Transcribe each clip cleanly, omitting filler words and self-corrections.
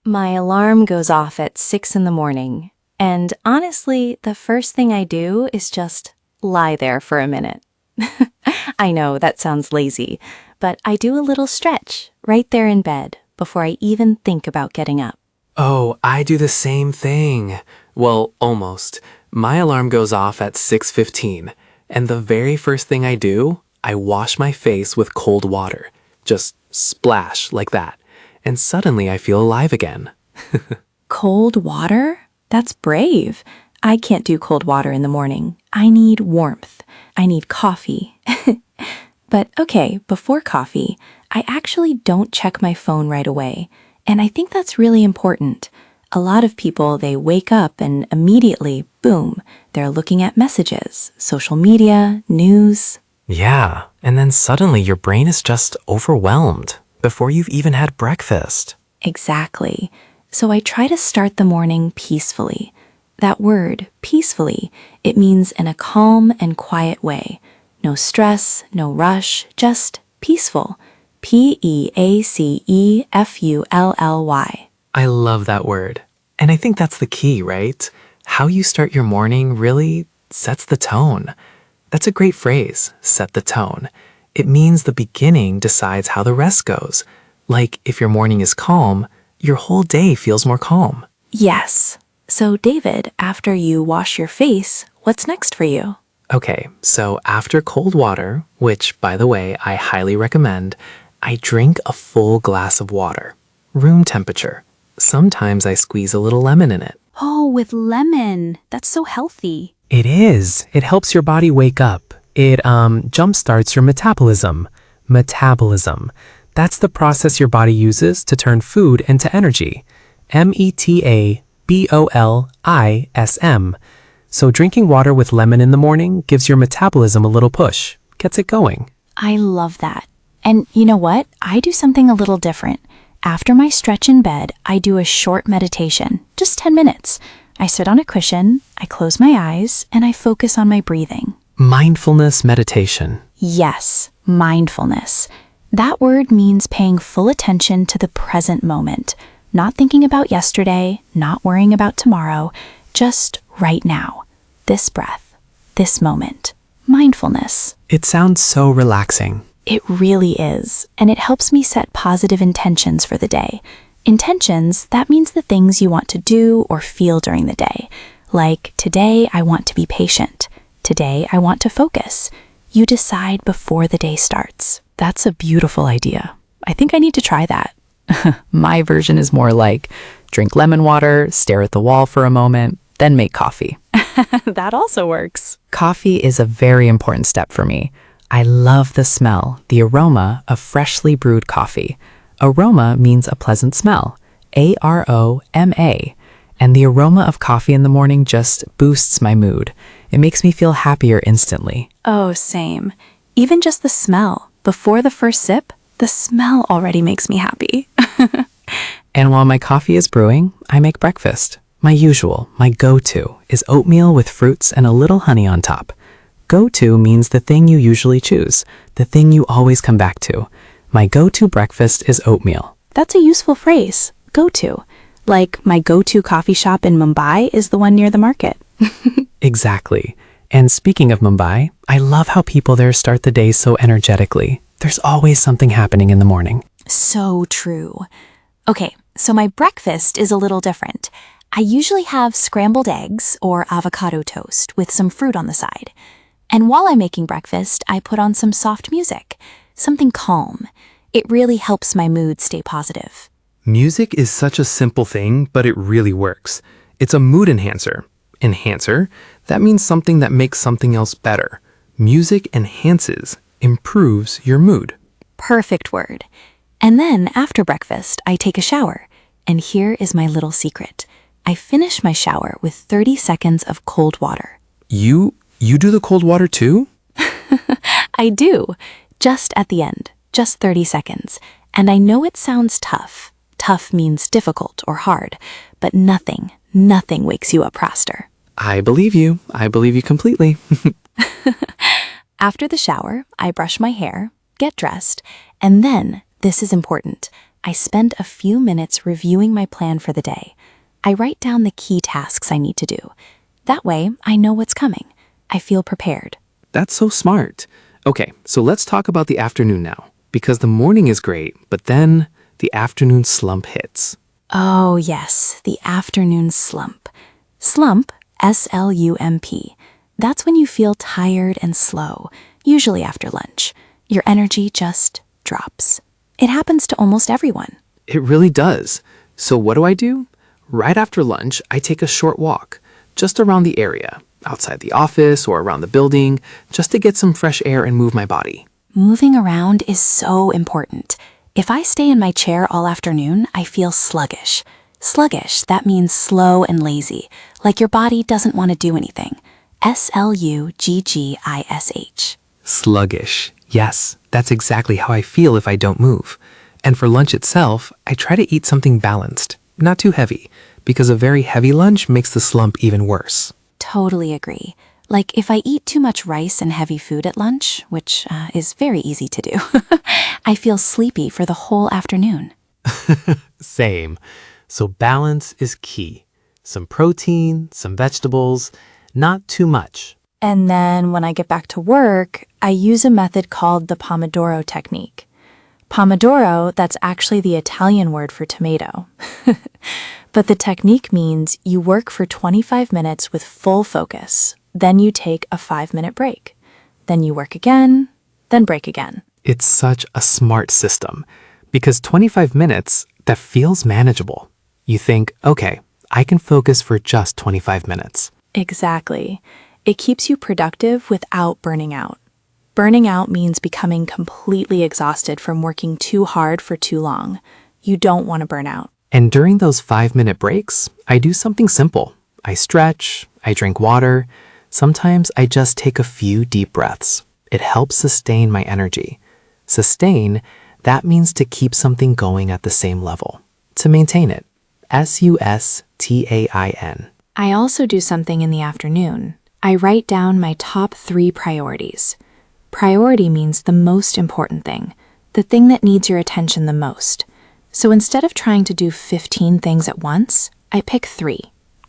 My alarm goes off at 6 in the morning, and honestly, the first thing I do is just lie there for a minute. I know that sounds lazy, but I do a little stretch right there in bed before I even think about getting up. Oh, I do the same thing. Well, almost. My alarm goes off at 6:15, and the very first thing I do, I wash my face with cold water. Just splash like that. And suddenly I feel alive again. Cold water? That's brave. I can't do cold water in the morning. I need warmth. I need coffee. But okay, before coffee, I actually don't check my phone right away. And I think that's really important. A lot of people, they wake up and immediately, boom, they're looking at messages, social media, news. Yeah, and then suddenly your brain is just overwhelmed before you've even had breakfast. Exactly. So I try to start the morning peacefully. That word, peacefully, it means in a calm and quiet way. No stress, no rush, just peaceful. Peacefully. I love that word. And I think that's the key, right? How you start your morning really sets the tone. That's a great phrase, set the tone. It means the beginning decides how the rest goes. Like if your morning is calm, your whole day feels more calm. Yes. So David, after you wash your face, what's next for you? Okay, so after cold water, which by the way, I highly recommend, I drink a full glass of water, room temperature. Sometimes I squeeze a little lemon in it. Oh, with lemon. That's so healthy. It is. It helps your body wake up. It jumpstarts your metabolism. Metabolism. That's the process your body uses to turn food into energy. Metabolism. So drinking water with lemon in the morning gives your metabolism a little push, gets it going. I love that. And you know what? I do something a little different. After my stretch in bed, I do a short meditation, just 10 minutes. I sit on a cushion, I close my eyes, and I focus on my breathing. Mindfulness meditation. Yes, mindfulness. That word means paying full attention to the present moment, not thinking about yesterday, not worrying about tomorrow, just right now. This breath, this moment. Mindfulness. It sounds so relaxing. It really is, and it helps me set positive intentions for the day. Intentions, that means the things you want to do or feel during the day. Like, today I want to be patient. Today I want to focus. You decide before the day starts. That's a beautiful idea. I think I need to try that. My version is more like, drink lemon water, stare at the wall for a moment, then make coffee. That also works. Coffee is a very important step for me. I love the smell, the aroma of freshly brewed coffee. Aroma means a pleasant smell. Aroma. And the aroma of coffee in the morning just boosts my mood. It makes me feel happier instantly. Oh, same. Even just the smell. Before the first sip, the smell already makes me happy. And while my coffee is brewing, I make breakfast. My go-to, is oatmeal with fruits and a little honey on top. Go-to means the thing you usually choose, the thing you always come back to. My go-to breakfast is oatmeal. That's a useful phrase, go-to. Like, my go-to coffee shop in Mumbai is the one near the market. Exactly. And speaking of Mumbai, I love how people there start the day so energetically. There's always something happening in the morning. So true. Okay, so my breakfast is a little different. I usually have scrambled eggs or avocado toast with some fruit on the side. And while I'm making breakfast, I put on some soft music, something calm. It really helps my mood stay positive. Music is such a simple thing, but it really works. It's a mood enhancer. Enhancer, that means something that makes something else better. Music enhances, improves your mood. Perfect word. And then after breakfast, I take a shower. And here is my little secret. I finish my shower with 30 seconds of cold water. You do the cold water too? I do. Just at the end. Just 30 seconds. And I know it sounds tough. Tough means difficult or hard. But nothing wakes you up faster. I believe you. I believe you completely. After the shower, I brush my hair, get dressed, and then, this is important, I spend a few minutes reviewing my plan for the day. I write down the key tasks I need to do. That way, I know what's coming. I feel prepared. That's so smart. Okay, so let's talk about the afternoon now, because the morning is great, but then the afternoon slump hits. Oh, yes, the afternoon slump. Slump, S-L-U-M-P. That's when you feel tired and slow, usually after lunch. Your energy just drops. It happens to almost everyone. It really does. So what do? Right after lunch, I take a short walk, just around the area, outside the office or around the building, just to get some fresh air and move my body. Moving around is so important. If I stay in my chair all afternoon, I feel sluggish. Sluggish, that means slow and lazy, like your body doesn't want to do anything. S-L-U-G-G-I-S-H. Sluggish. Yes, that's exactly how I feel if I don't move. And for lunch itself, I try to eat something balanced, not too heavy, because a very heavy lunch makes the slump even worse. Totally agree. Like if I eat too much rice and heavy food at lunch, which is very easy to do, I feel sleepy for the whole afternoon. Same. So balance is key. Some protein, some vegetables, not too much. And then when I get back to work, I use a method called the Pomodoro technique. Pomodoro, that's actually the Italian word for tomato. But the technique means you work for 25 minutes with full focus. Then you take a 5-minute break. Then you work again, then break again. It's such a smart system because 25 minutes, that feels manageable. You think, okay, I can focus for just 25 minutes. Exactly. It keeps you productive without burning out. Burning out means becoming completely exhausted from working too hard for too long. You don't want to burn out. And during those 5-minute breaks, I do something simple. I stretch, I drink water. Sometimes I just take a few deep breaths. It helps sustain my energy. Sustain, that means to keep something going at the same level. To maintain it. S-U-S-T-A-I-N. I also do something in the afternoon. I write down my top 3 priorities. Priority means the most important thing, the thing that needs your attention the most. So instead of trying to do 15 things at once, I pick 3.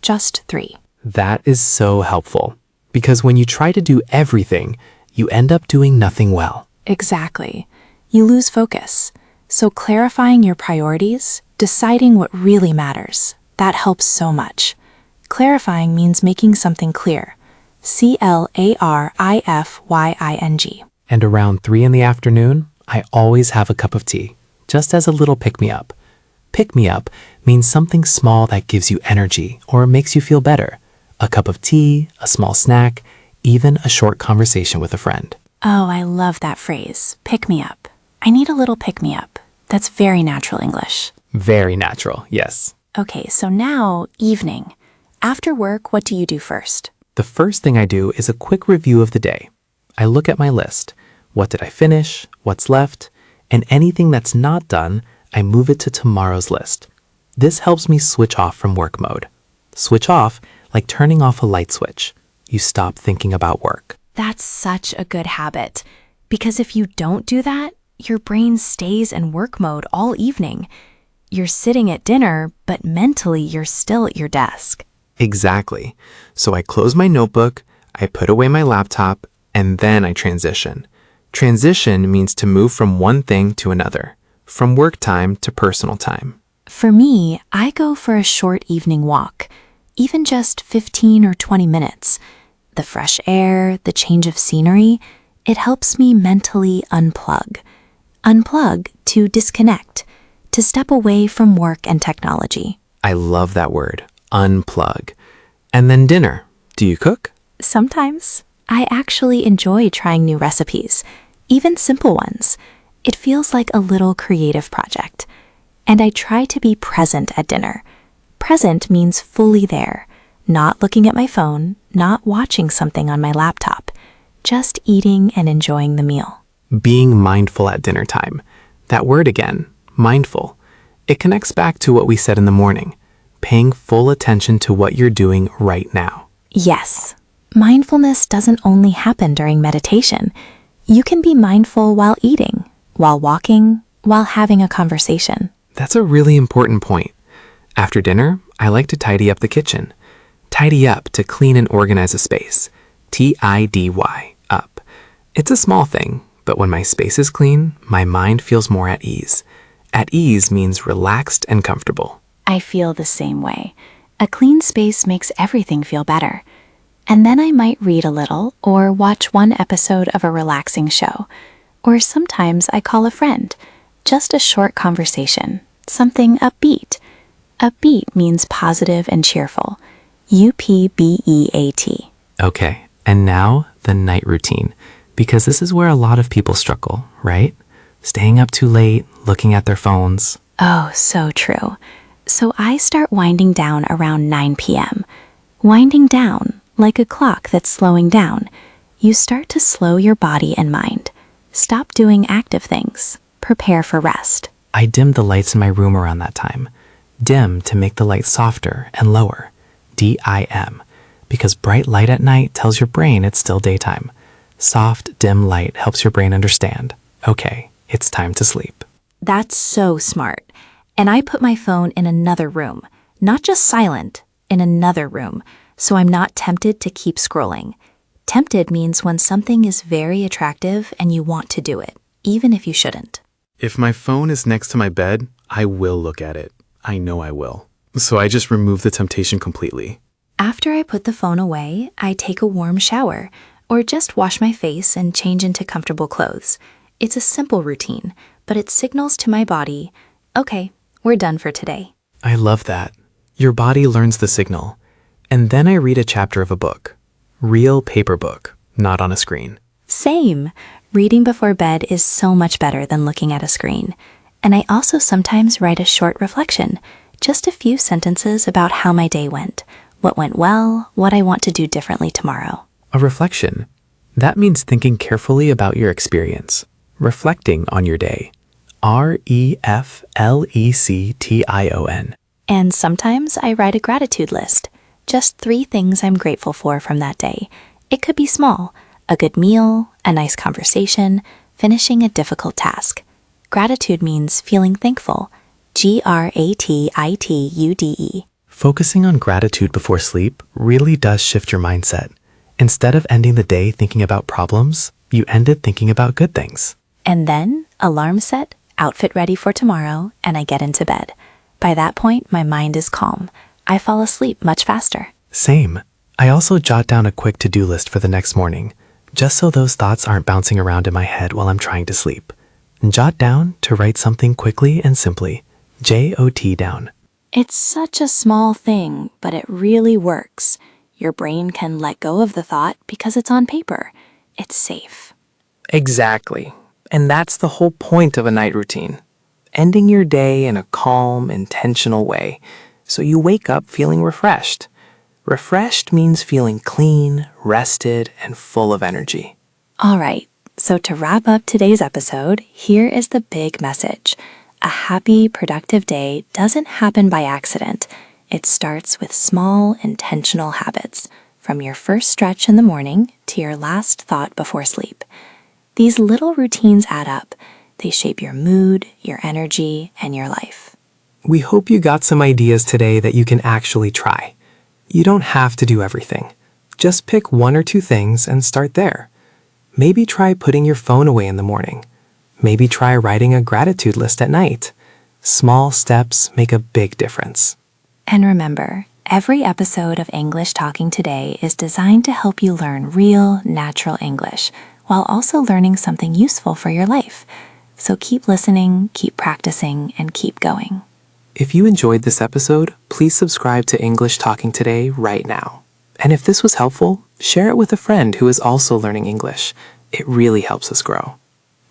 Just 3. That is so helpful. Because when you try to do everything, you end up doing nothing well. Exactly. You lose focus. So clarifying your priorities, deciding what really matters, that helps so much. Clarifying means making something clear. C-L-A-R-I-F-Y-I-N-G. And around 3 in the afternoon, I always have a cup of tea, just as a little pick-me-up. Pick-me-up means something small that gives you energy or makes you feel better. A cup of tea, a small snack, even a short conversation with a friend. Oh, I love that phrase, pick me up. I need a little pick me up. That's very natural English. Very natural, yes. Okay, so now, evening. After work, what do you do first? The first thing I do is a quick review of the day. I look at my list. What did I finish? What's left? And anything that's not done, I move it to tomorrow's list. This helps me switch off from work mode. Switch off, like turning off a light switch. You stop thinking about work. That's such a good habit. Because if you don't do that, your brain stays in work mode all evening. You're sitting at dinner, but mentally you're still at your desk. Exactly. So I close my notebook, I put away my laptop, and then I transition. Transition means to move from one thing to another, from work time to personal time. For me, I go for a short evening walk, even just 15 or 20 minutes. The fresh air, the change of scenery, it helps me mentally unplug. Unplug to disconnect, to step away from work and technology. I love that word, unplug. And then dinner. Do you cook? Sometimes. I actually enjoy trying new recipes, even simple ones. It feels like a little creative project. And I try to be present at dinner. Present means fully there, not looking at my phone, not watching something on my laptop, just eating and enjoying the meal. Being mindful at dinner time. That word again, mindful. It connects back to what we said in the morning, paying full attention to what you're doing right now. Yes, mindfulness doesn't only happen during meditation. You can be mindful while eating, while walking, while having a conversation. That's a really important point. After dinner, I like to tidy up the kitchen. Tidy up to clean and organize a space. Tidy, up. It's a small thing, but when my space is clean, my mind feels more at ease. At ease means relaxed and comfortable. I feel the same way. A clean space makes everything feel better. And then I might read a little or watch one episode of a relaxing show. Or sometimes I call a friend. Just a short conversation. Something upbeat. Upbeat means positive and cheerful. UPBEAT. Okay, and now the night routine, because this is where a lot of people struggle, right? Staying up too late, looking at their phones. Oh, so true. So I start winding down around 9 p.m. Winding down, like a clock that's slowing down. You start to slow your body and mind. Stop doing active things. Prepare for rest. I dim the lights in my room around that time. Dim to make the light softer and lower. DIM. Because bright light at night tells your brain it's still daytime. Soft, dim light helps your brain understand. Okay, it's time to sleep. That's so smart. And I put my phone in another room. Not just silent, in another room. So I'm not tempted to keep scrolling. Tempted means when something is very attractive and you want to do it, even if you shouldn't. If my phone is next to my bed, I will look at it. I know I will. So I just remove the temptation completely. After I put the phone away, I take a warm shower, or just wash my face and change into comfortable clothes. It's a simple routine, but it signals to my body, okay, we're done for today. I love that. Your body learns the signal. And then I read a chapter of a book. Real paper book, not on a screen. Same. Reading before bed is so much better than looking at a screen. And I also sometimes write a short reflection, just a few sentences about how my day went, what went well, what I want to do differently tomorrow. A reflection. That means thinking carefully about your experience, reflecting on your day. REFLECTION. And sometimes I write a gratitude list, just 3 things I'm grateful for from that day. It could be small, a good meal, a nice conversation, finishing a difficult task. Gratitude means feeling thankful. GRATITUDE. Focusing on gratitude before sleep really does shift your mindset. Instead of ending the day thinking about problems, you end it thinking about good things. And then, alarm set, outfit ready for tomorrow, and I get into bed. By that point, my mind is calm. I fall asleep much faster. Same. I also jot down a quick to-do list for the next morning, just so those thoughts aren't bouncing around in my head while I'm trying to sleep. And jot down to write something quickly and simply. JOT down. It's such a small thing, but it really works. Your brain can let go of the thought because it's on paper. It's safe. Exactly. And that's the whole point of a night routine. Ending your day in a calm, intentional way, so you wake up feeling refreshed. Refreshed means feeling clean, rested, and full of energy. All right, so to wrap up today's episode, here is the big message. A happy, productive day doesn't happen by accident. It starts with small, intentional habits, from your first stretch in the morning to your last thought before sleep. These little routines add up. They shape your mood, your energy, and your life. We hope you got some ideas today that you can actually try. You don't have to do everything. Just pick 1 or 2 things and start there. Maybe try putting your phone away in the morning. Maybe try writing a gratitude list at night. Small steps make a big difference. And remember, every episode of English Talking Today is designed to help you learn real, natural English, while also learning something useful for your life. So keep listening, keep practicing, and keep going. If you enjoyed this episode, please subscribe to English Talking Today right now. And if this was helpful, share it with a friend who is also learning English. It really helps us grow.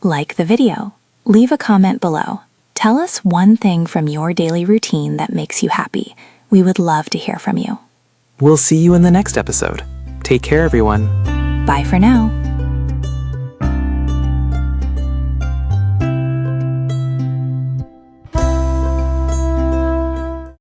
Like the video. Leave a comment below. Tell us one thing from your daily routine that makes you happy. We would love to hear from you. We'll see you in the next episode. Take care, everyone. Bye for now.